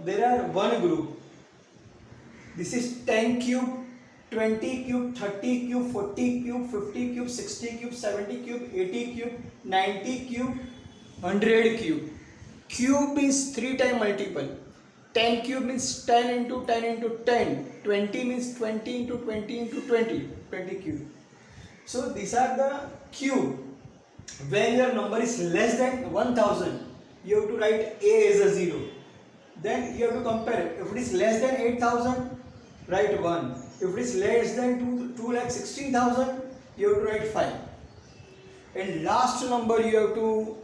there are one group. This is 10 cube, 20 cube, 30 cube, 40 cube, 50 cube, 60 cube, 70 cube, 80 cube, 90 cube, 100 cube. Cube means 3 time multiple. 10 cube means 10 into 10 into 10. 20 means 20 into 20 into 20. 20 cube. So these are the cube. When your number is less than 1000, you have to write A as a 0. Then you have to compare. If it is less than 8000, write 1. If it is less than 2,16,000, you have to write 5. And last number you have to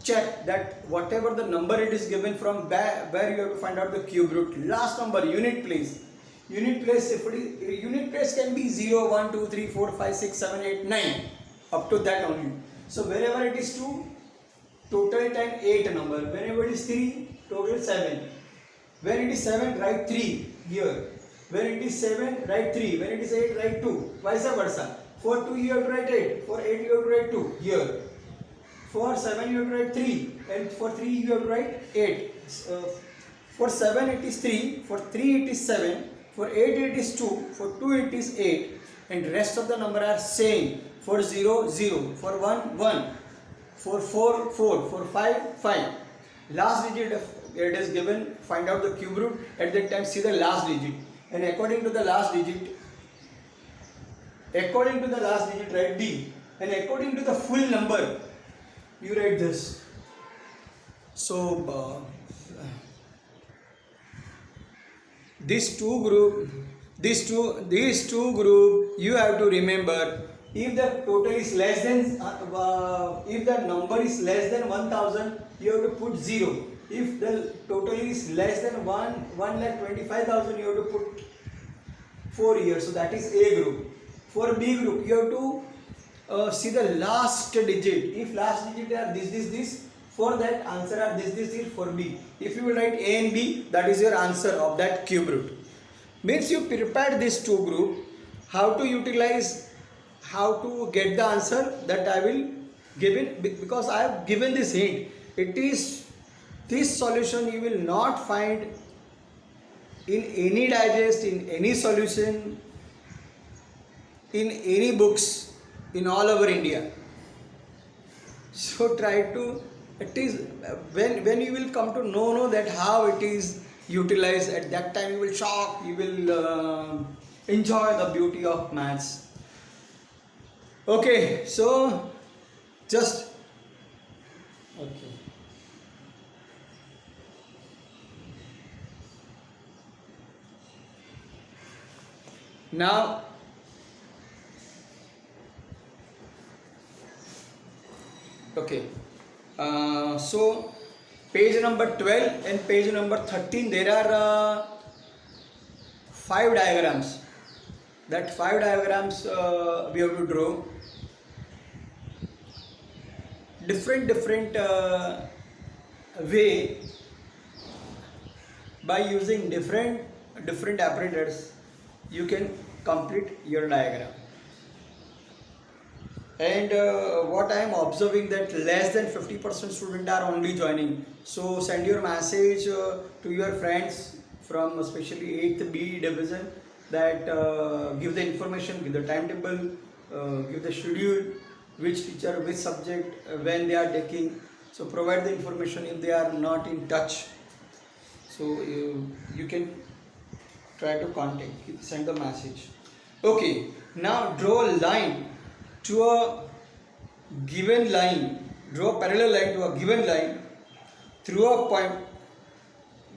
check that whatever the number it is given from where you have to find out the cube root. Last number, unit place. Unit place, if it is, unit place can be 0, 1, 2, 3, 4, 5, 6, 7, 8, 9. Up to that only. So wherever it is 2, total time 8 number. Whenever it is 3, total 7. When it is 7, write 3 here. When it is 7, write 3. When it is 8, write 2. Vice versa. For 2 you have to write 8. For 8 you have to write 2 here. For 7 you have to write 3. And for 3 you have to write 8. For 7 it is 3. For 3 it is 7. For 8 it is 2. For 2 it is 8. And rest of the number are same. For 0, 0. For 1, 1. For 4, 4. For 5, 5. Last digit it is given. Find out the cube root. At that time see the last digit. And according to the last digit write D. And according to the full number you write this. So these two group you have to remember. If the total is less than if the number is less than 1000, you have to put 0. If the total is less than 1,25,000, you have to put 4 here. So that is A group. For B group, you have to see the last digit. If last digit are this, for that answer are this for B. If you will write A and B, that is your answer of that cube root. Means you prepared these two group. How to utilize, how to get the answer, that I will give it, because I have given this hint. It is this solution you will not find in any digest, in any solution, in any books in all over India. So try to, it is when you will come to know that how it is utilized, at that time you will shock, you will enjoy the beauty of maths. Okay, so just okay. Now okay, so page number 12 and page number 13 there are 5 diagrams. That 5 diagrams we have to draw. Different way, by using different apparatus you can complete your diagram. And what I am observing, that less than 50% students are only joining. So send your message to your friends from especially 8th B division, that give the information, give the timetable, give the schedule, which teacher, which subject, when they are taking. So provide the information if they are not in touch. So you can try to contact, send the message. Okay, now draw a line to a given line, draw a parallel line to a given line through a point.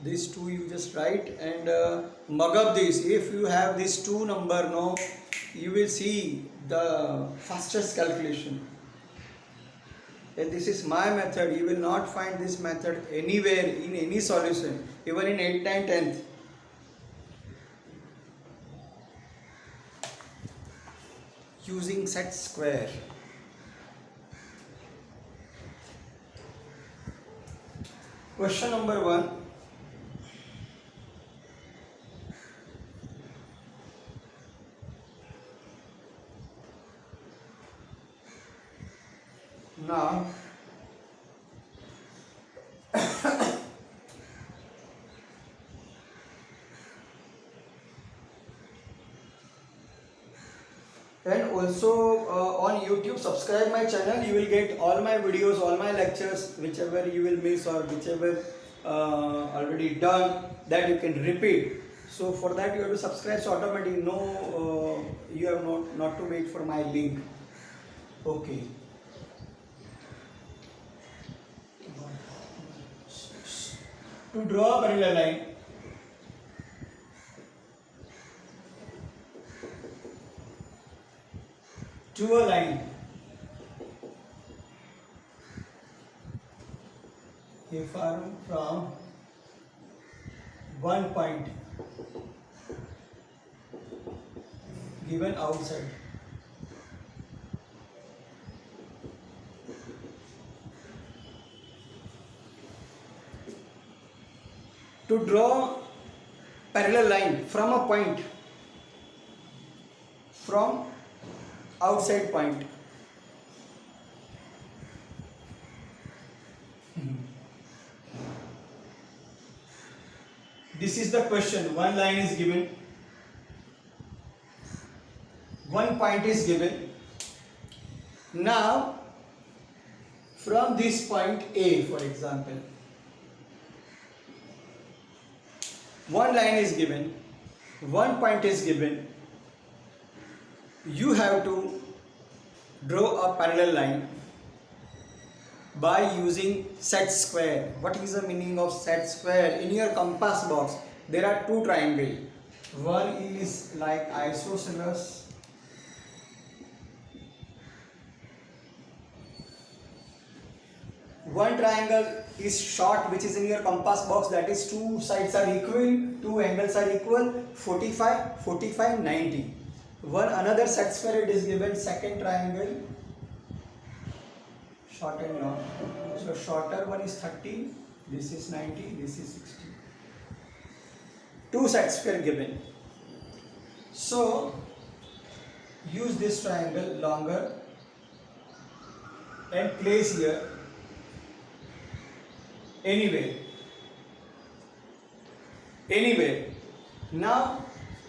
These two you just write and mug up this. If you have these two number, no, you will see the fastest calculation. And this is my method. You will not find this method anywhere in any solution, even in 8th, 9th, 10th. Using set square. Question number 1. Now And also on YouTube, subscribe my channel. You will get all my videos, all my lectures, whichever you will miss or whichever already done, that you can repeat. So for that you have to subscribe. So automatically you have not to wait for my link. Okay. To draw a parallel line, to a line, if I am from one point given outside, to draw parallel line from a point, from outside point, this is the question. One line is given, one point is given. Now from this point A, for example, one line is given, one point is given. You have to draw a parallel line by using set square. What is the meaning of set square? In your compass box there are two triangles. One is like isosceles, one triangle is short, which is in your compass box, that is two sides are equal, two angles are equal, 45, 45, 90. One another set square it is given, second triangle, short and long. So shorter one is 30, this is 90, this is 60. Two set square given. So use this triangle longer and place here anywhere. Now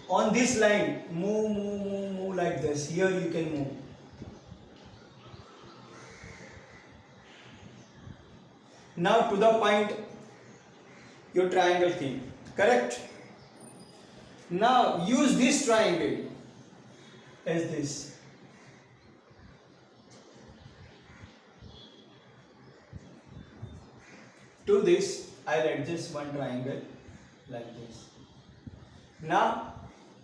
on this line move like this. Here you can move. Now to the point your triangle came, correct? Now use this triangle as this. To this I'll adjust one triangle like this. Now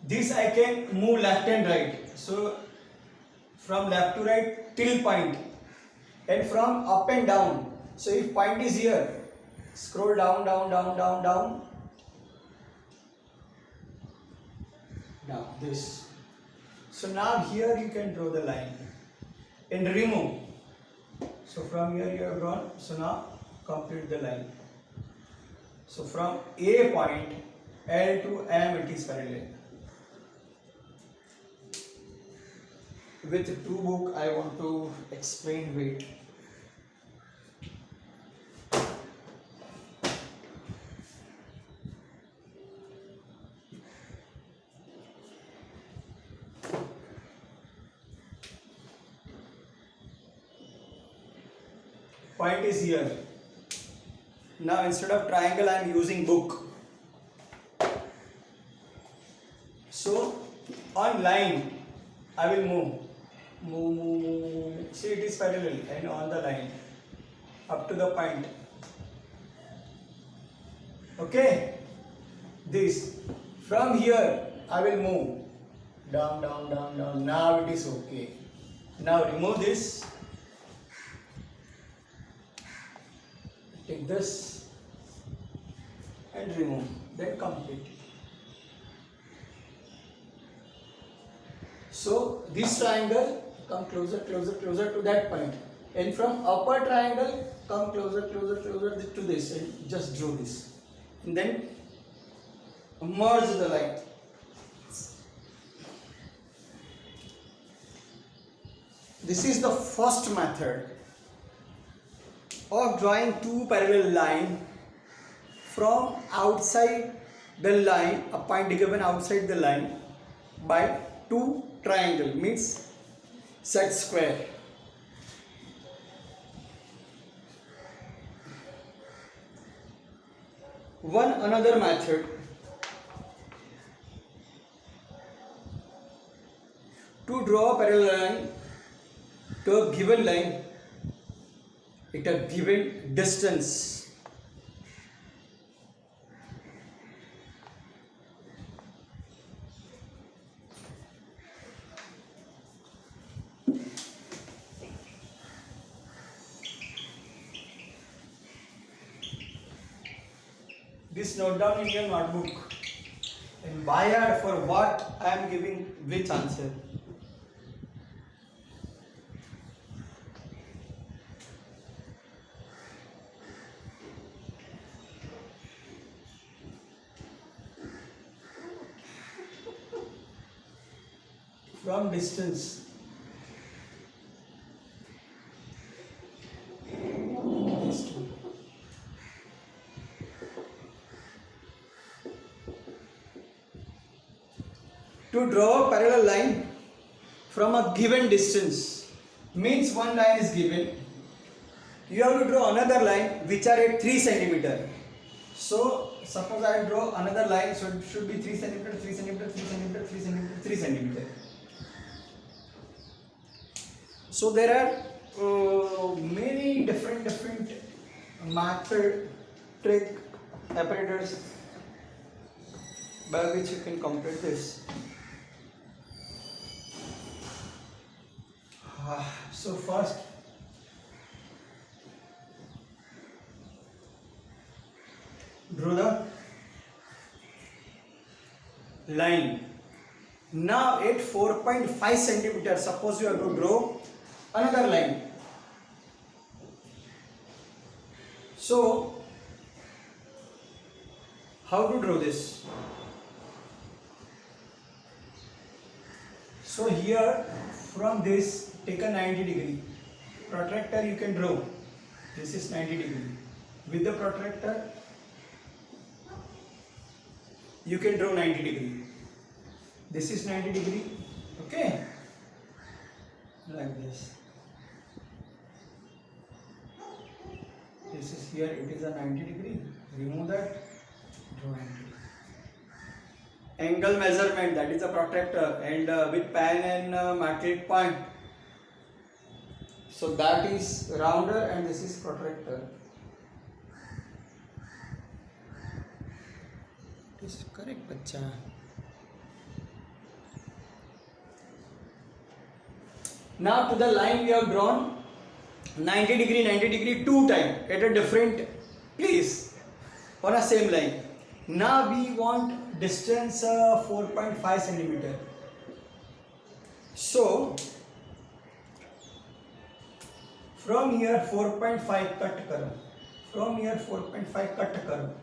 this I can move left and right. So from left to right till point, and from up and down. So if point is here, scroll down, down, this. So now here you can draw the line and remove. So from here you have drawn. So now complete the line. So from A point L to M it is parallel. With two book I want to explain. Wait. Point is here. Now instead of triangle I am using book. So on line I will move. See, it is parallel and on the line up to the point. Okay. This from here I will move down. Now it is okay. Now remove this. Take this and remove, then complete. So this triangle come closer to that point, and from upper triangle come closer to this, and just draw this, and then merge the line. This is the first method of drawing two parallel lines from outside the line, a point given outside the line by two triangle means set square. One another method to draw a parallel line to a given line at a given distance. This note down in your notebook and by heart for what I am giving which answer. From distance. To draw a parallel line from a given distance means one line is given. You have to draw another line which are at 3 centimeter. So suppose I draw another line, so it should be 3 centimeter, 3 centimeter, 3 centimeter, 3 centimeter, 3 centimeter. So there are many different method, trick, apparatus by which you can complete this. So first draw the line. Now at 4.5 centimeters, suppose you have to draw another line. So how to draw this? So here from this take a 90 degree protractor, you can draw. This is 90 degree. With the protractor you can draw 90 degree. This is 90 degree. Okay, like this. This is here, it is a 90 degree. Remove that, draw 90 degree. Angle measurement, that is a protractor, and with pen and metric point. So that is rounder and this is protractor. It is correct, bacha. Now to the line we have drawn 90 degree 2 times at a different place on a same line. Now we want distance 4.5 centimeter. So from here 4.5 cut karo. From here 4.5 cut karo.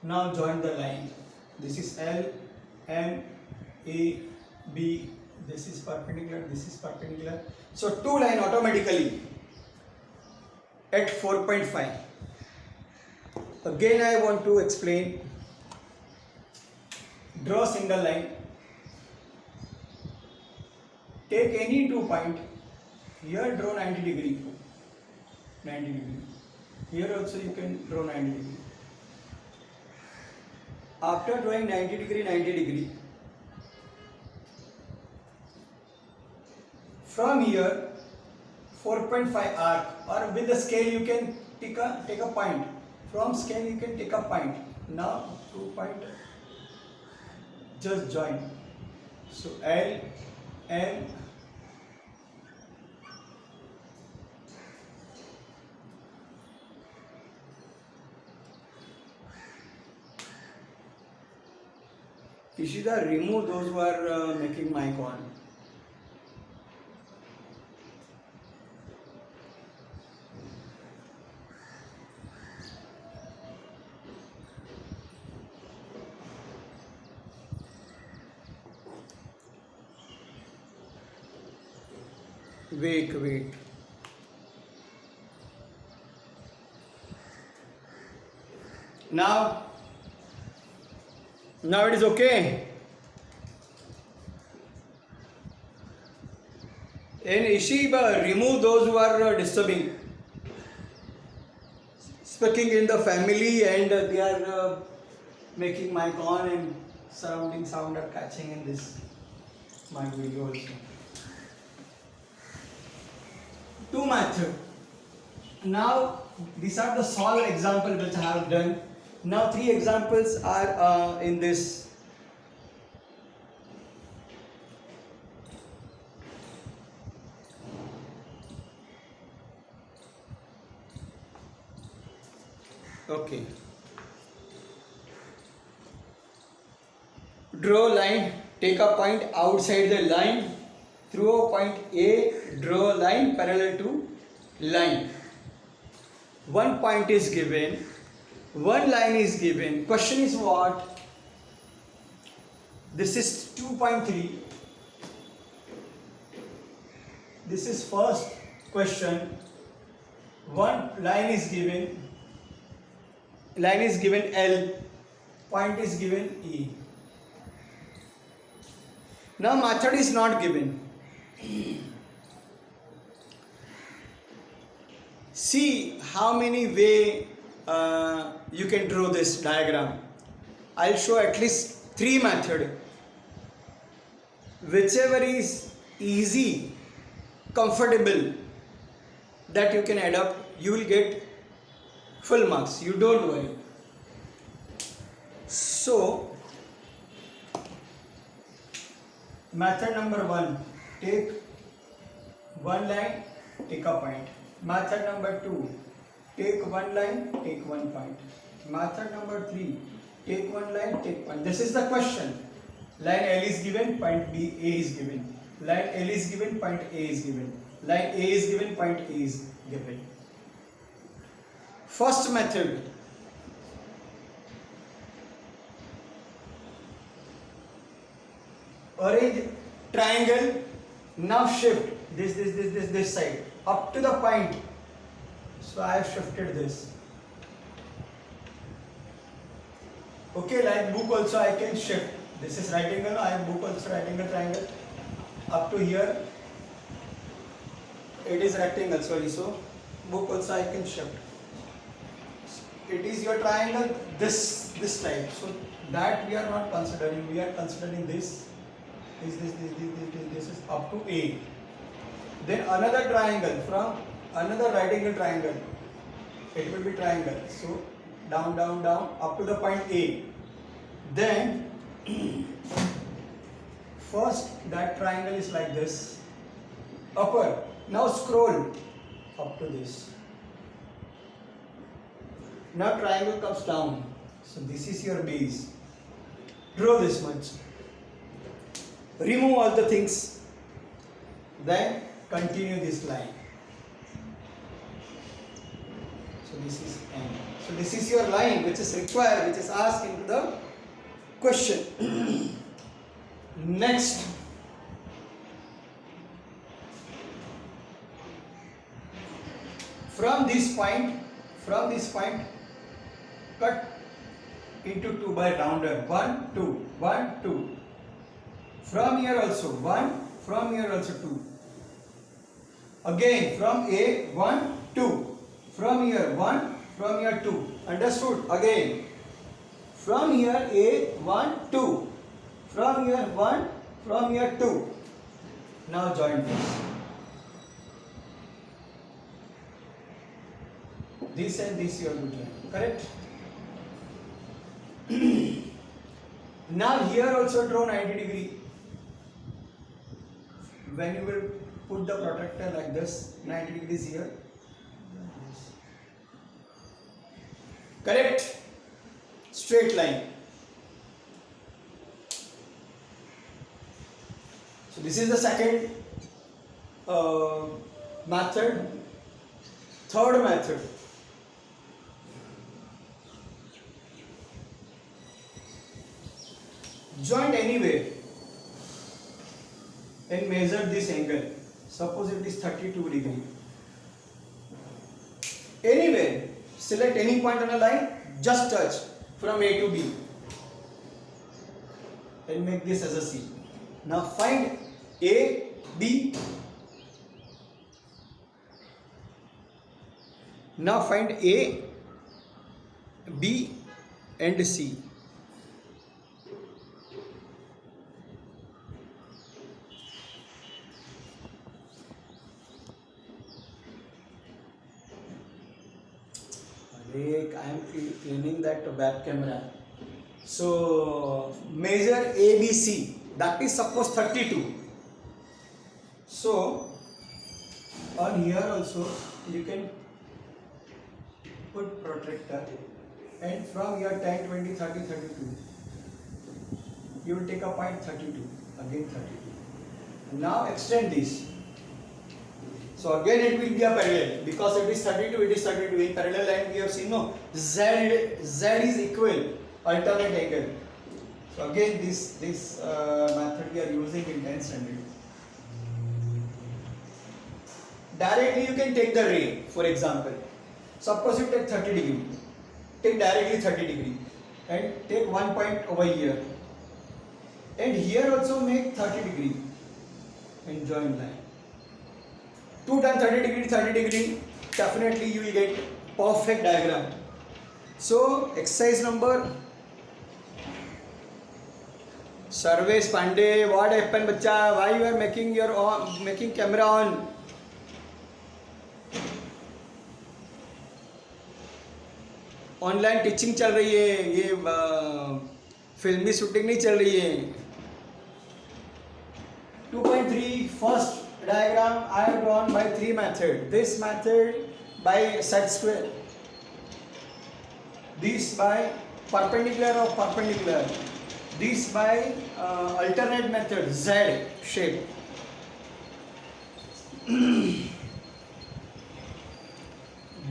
Now join the line. This is L, M, A, B. This is perpendicular. This is perpendicular. So two line automatically at 4.5. Again I want to explain. Draw single line. Take any 2 point. Here draw 90 degree. 90 degree. Here also you can draw 90 degree. After drawing 90 degree, from here 4.5 arc, or with the scale you can take a point. From scale you can take a point. Now 2 point, just join. So L, M, Ishida, remove those who are making mic on. Wait. Now Now it is okay. In Ishiba, remove those who are disturbing. Speaking in the family and they are making mic on and surrounding sound are catching in this my video also. Two method. Now these are the solved example which I have done. Now three examples are in this. Okay. Draw a line, take a point outside the line, through a point A, draw a line parallel to line. One point is given, one line is given. Question is what? This is 2.3. This is first question. One line is given. Line is given L, point is given E. Now method is not given. See how many way you can draw this diagram. I'll show at least three methods. Whichever is easy, comfortable, that you can add up, you will get full marks. You don't worry. So method number one, take one line, take a point. Method number two, take one line, take one point. Method number three, take one line, take one. This is the question. Line L is given, point B, A is given. Line L is given, point A is given. Line A is given, point A is given. First method. Arrange triangle. Now shift this side up to the point. So I have shifted this. Okay, like book also I can shift. This is right angle. I have book also right angle triangle up to here. It is rectangle. Sorry, so book also I can shift. It is your triangle this type. So that we are not considering. We are considering this. This is up to A. Then another triangle from another right angle triangle. It will be triangle. So down, down, down up to the point A. Then first that triangle is like this. Upper. Now scroll up to this. Now triangle comes down. So this is your base. Draw this much. Remove all the things. Then continue this line. So this is N. So this is your line which is required, which is asked into the question. Next. From this point, cut into 2 by rounder. 1, 2, 1, 2. From here also 1, from here also 2. Again from A 1, 2. From here 1, from here 2. Understood? Again. From here A 1, 2. From here 1, from here 2. Now join this. This and this you are going to join. Correct? Now here also draw 90 degree. When you will put the protractor like this, 90 degrees here. Correct? Straight line. So this is the second method. Third method. Joint anywhere and measure this angle. Suppose it is 32 degree. Anywhere, select any point on a line, just touch from A to B. and make this as a C. Now find A, B. Now find A, B and C. I am cleaning that web camera. So measure ABC, that is suppose 32. So on here also you can put protractor, and from here 10, 20, 30, 32 you will take a point 32, again 32. Now extend this. So again it will be a parallel, because it is 32, it is 32. In parallel line we have seen, no, Z is equal alternate angle. So again this method we are using in 10 standard. Directly you can take the ray, for example. Suppose you take 30 degree, take directly 30 degree and take one point over here, and here also make 30 degree and join line. 2 times 30 degree, 30 degree, definitely you will get perfect diagram. So exercise number, Sarvesh Pandey, what happened bacha? Why you are making camera on? Online teaching चल रही है, ये फिल्मी shooting नहीं चल रही है. 2.3 first diagram I have drawn by 3 method. This method by set square, this by perpendicular of perpendicular, this by alternate method Z shape.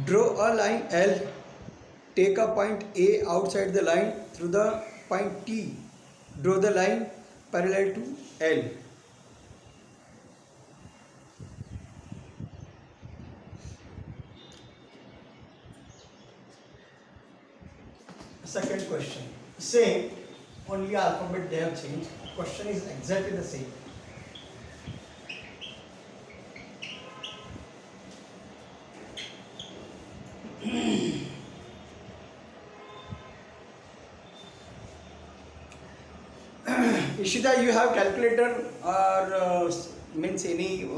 Draw a line L. Take a point A outside the line through the point T. Draw the line parallel to L. Second question. Same, only alphabet they have changed. Question is exactly the same. Ishita, you have calculator or means any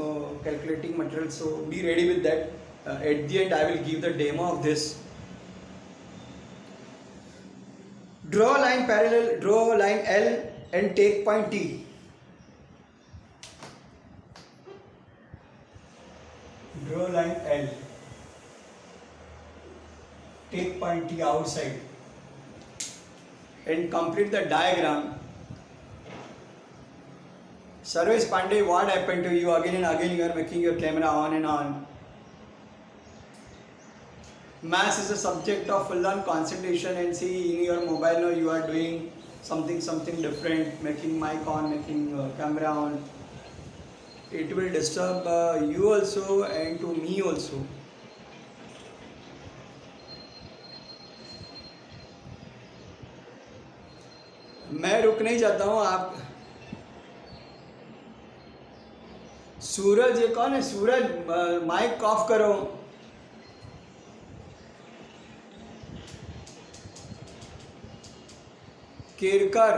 calculating material, so be ready with that. At the end I will give the demo of this. Draw line parallel, draw line L and take point T. Draw line L. Take point T outside and complete the diagram. Sarvesh Pandey, what happened to you? Again and again you are making your camera on and on. Maths is a subject of full on concentration, and see in your mobile now you are doing something different, making mic on, making camera on. It will disturb you also and to me also. मैं रुक नहीं जाता हूँ. आप सूरज, ये कौन है? सूरज, mic off करो. Kerkar,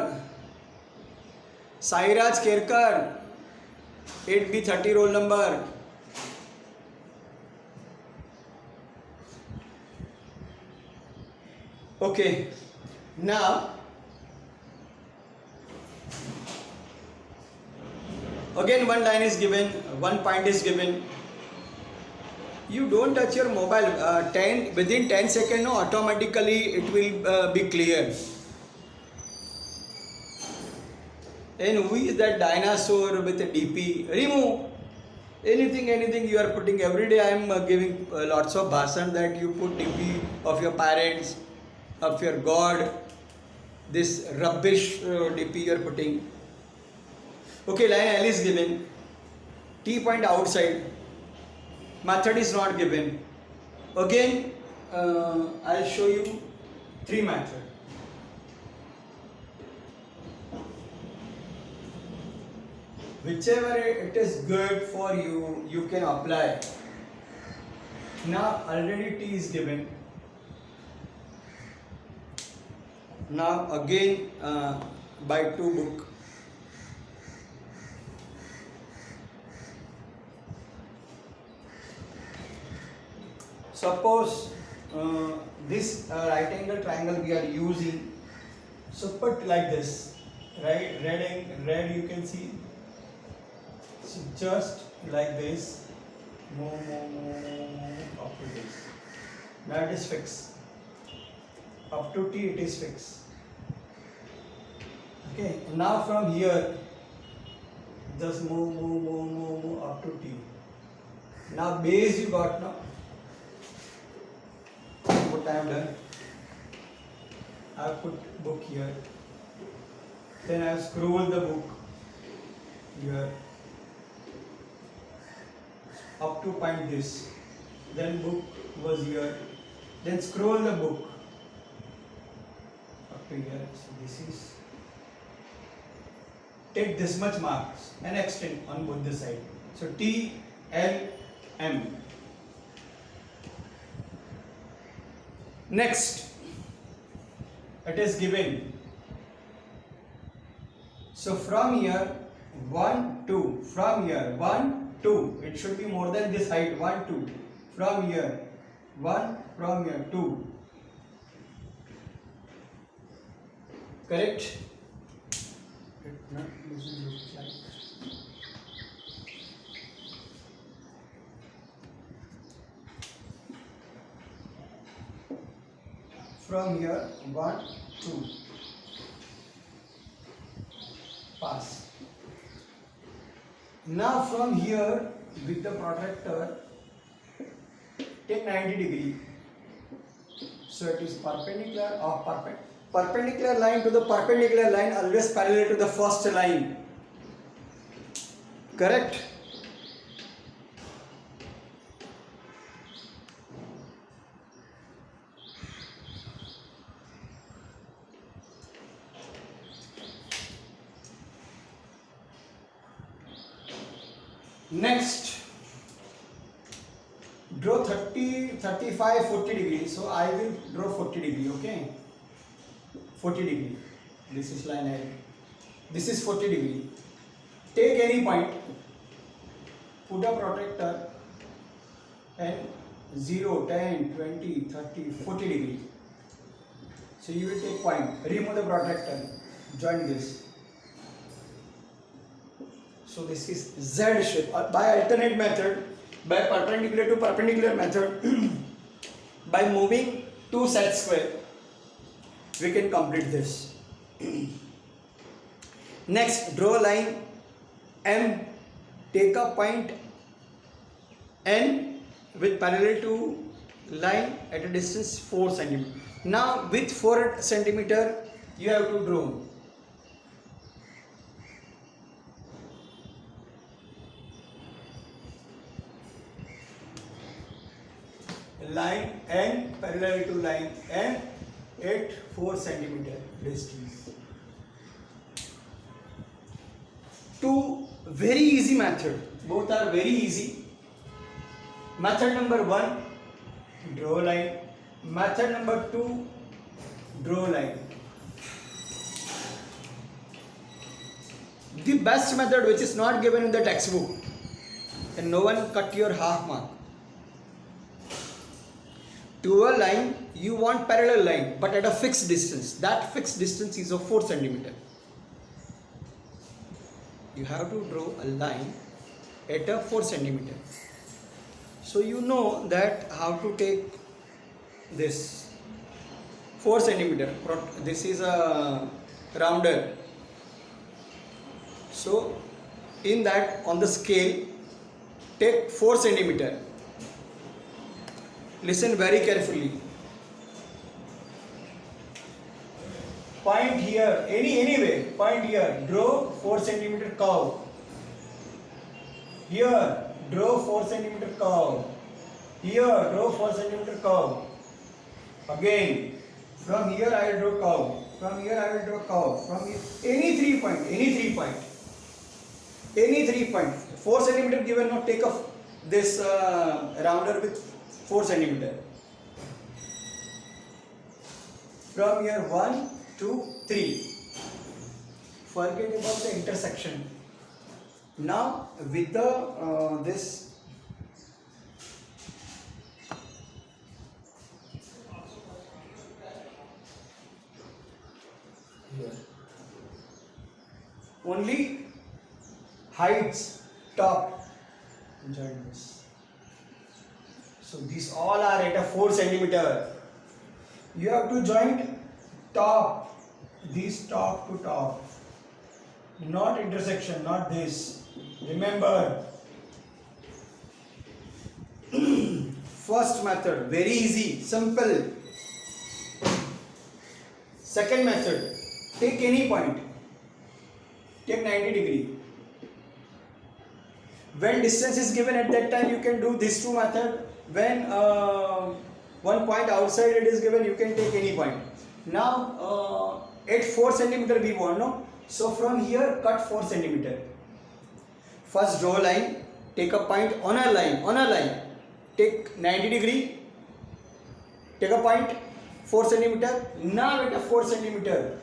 Sairaj Kerkar, 8B30 roll number. Okay, now again one line is given, one point is given. You don't touch your mobile. Within 10 seconds, no, automatically it will be clear. And who is that dinosaur with a DP? Remove anything you are putting. Every day I am giving lots of bhasan that you put DP of your parents, of your God. This rubbish DP you are putting. Okay, line L is given. T point outside. Method is not given. Again, I'll show you 3 methods. whichever it is good for you, you can apply. Now already T is given. Now again by 2 book. Suppose this right angle triangle we are using, so put like this, right? Red you can see, so just like this, move up to this. Now it is fixed, up to T it is fixed. Okay, now from here just move up to T. Now base you got now. What I have done, I have put book here, then I have scrolled the book here up to point this, then book was here, then scroll the book up to here. So this is, take this much marks and extend on both the side. So T, L, M. Next, it is given. So from here 1, 2, from here 1, 2, it should be more than this height, 1, 2, from here 1, from here 2, correct? It not doesn't look like. From here 1, 2, pass. Now from here with the protractor take 90 degree, so it is perpendicular or perpendicular line to the perpendicular line, always parallel to the first line, correct? Next, draw 30, 35, 40 degree. So I will draw 40 degree, okay? 40 degree. This is line I. This is 40 degree. Take any point, put a protractor and 0, 10, 20, 30, 40 degree. So you will take point, remove the protractor, join this. So this is Z shape. By alternate method, by perpendicular to perpendicular method, by moving 2 set square, we can complete this. Next, draw line M, take a point N with parallel to line at a distance 4 cm. Now with 4 cm, you have to draw line N parallel to line N at 4 cm distance. Two very easy method, both are very easy. Method number 1, draw line. Method number 2, draw line. The best method which is not given in the textbook, and no one cut your half mark. To a line, you want parallel line, but at a fixed distance. That fixed distance is of 4 cm. You have to draw a line at a 4 cm. So you know that how to take this 4 cm. This is a rounder. So in that, on the scale, take 4 cm. Listen very carefully. Point here, anyway, point here, draw 4 cm curve. Here, draw 4 cm curve. Here, draw 4 cm curve. Again, from here I will draw curve. From here I will draw curve. From here, any 3 point. Any 3 point, 4 centimeter given, now take up this rounder with 4 centimeter. From here 1, 2, 3. Forget about the intersection. Now with the this here only heights top join this. So these all are at a 4 centimeter. You have to join top, these top to top, not intersection, not this. Remember, first method very easy, simple. Second method, take any point, take 90 degree. When distance is given at that time, you can do these two method. When one point outside it is given, you can take any point. Now at 4 centimeter we want, no? So from here cut 4 centimeter. First draw line, take a point on a line, take 90 degree, take a point 4 centimeter. Now at a 4 centimeter,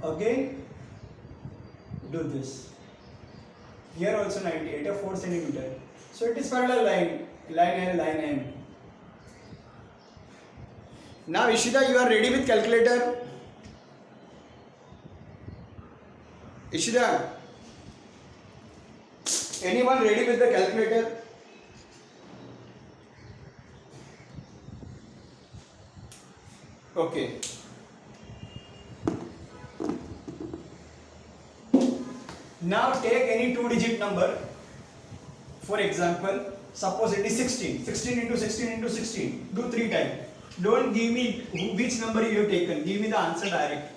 again do this. Here also 90 at a 4 centimeter. So it is parallel line, line N. Now Ishita, you are ready with calculator? Ishita, anyone ready with the calculator? Okay. Now take any 2-digit number. For example, suppose it is 16. 16 into 16 into 16. Do 3 times. Don't give me which number you have taken. Give me the answer direct.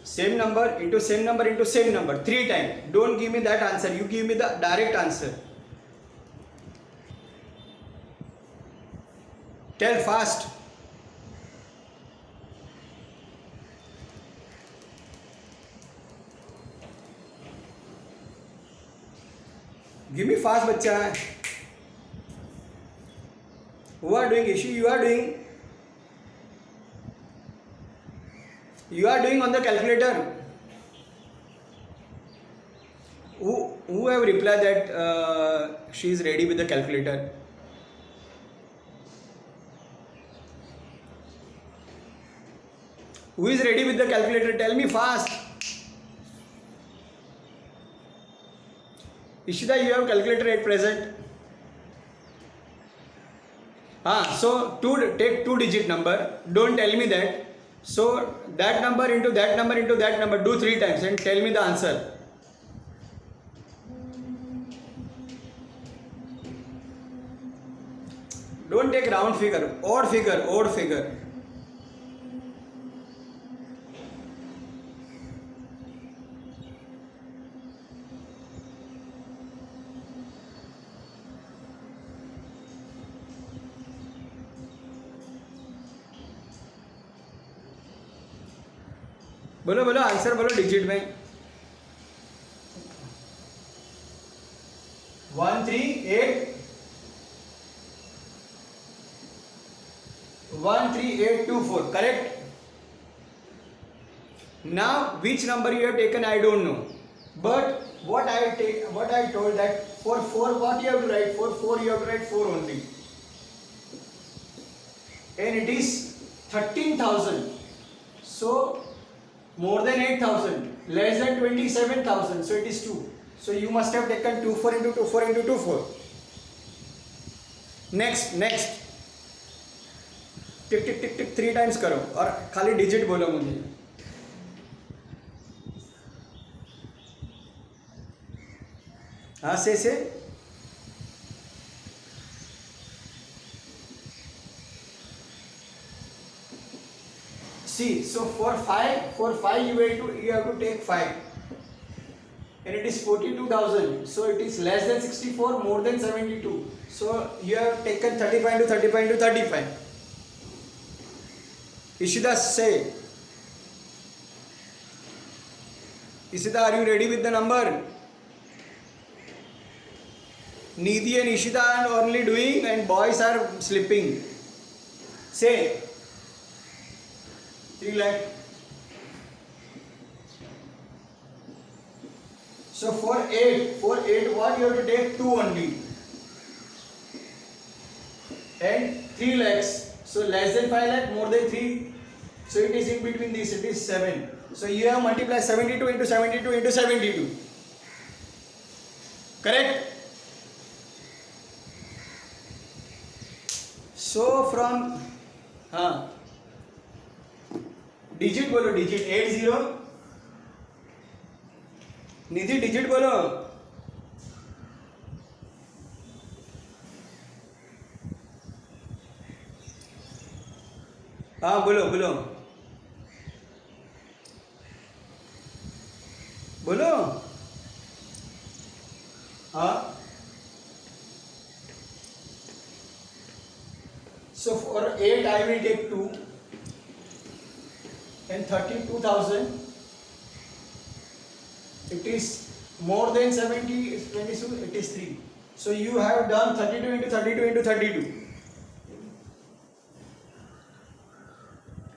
Same number into same number into same number. 3 times. Don't give me that answer. You give me the direct answer. Tell fast. Give me fast, bacha. Who are doing issue? You are doing. You are doing on the calculator. Who have replied that she is ready with the calculator? Who is ready with the calculator? Tell me fast. Ishita, you have calculator at present. So take 2-digit number. Don't tell me that. So that number into that number into that number. Do 3 times and tell me the answer. Don't take round figure. Odd figure. Odd figure. बोलो बोलो answer बोलो digit में 13824 correct. Now which number you have taken I don't know, but what I told that for 4 what you have to write, for 4 you have to write 4 only, and it is 13,000. So more than 8,000, less than 27,000, so it is 2. So you must have taken 24 into 24 into 24. Next tick tick tick tick 3 times करो और खाली digit बोलो मुझे. हाँ से see, so for 5 you have to take 5 and it is 42,000. So it is less than 64, more than 72. So you have taken 35 into 35 into 35. Ishita, say. Ishita, are you ready with the number? Nidhi and Ishita are only doing and boys are sleeping. Say. 3 lakh. So for 8 what you have to take 2 only. And 3 lakhs. So less than 5 lakh, more than 3. So it is in between this, it is 7. So you have multiplied 72 into 72 into 72. Correct? So from digit बोलो, digit 80. निधि digit बोलो. हाँ बोलो बोलो बोलो. हाँ. So for 8 I will take 2 and 32,000. It is more than 70, 22, it is 3. So you have done 32 into 32 into 32.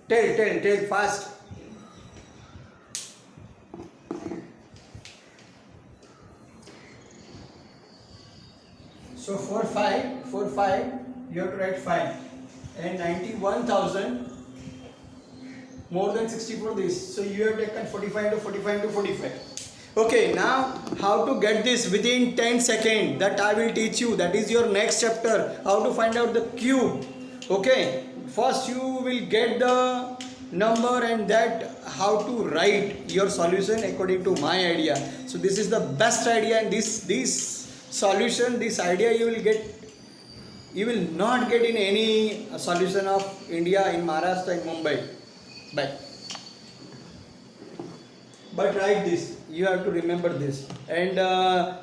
Tell fast. So for 5 you have to write 5 and 91,000 more than 64 this. So you have taken 45 to 45 to 45. Okay, now how to get this within 10 seconds, that I will teach you. That is your next chapter, how to find out the cube. Okay, first you will get the number and that how to write your solution according to my idea. So this is the best idea, and this solution, this idea you will not get in any solution of India in Maharashtra and Mumbai. But write this. You have to remember this. And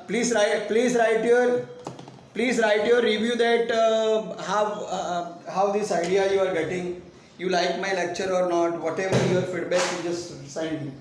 please write your review that how this idea you are getting. You like my lecture or not? Whatever your feedback, you just send me.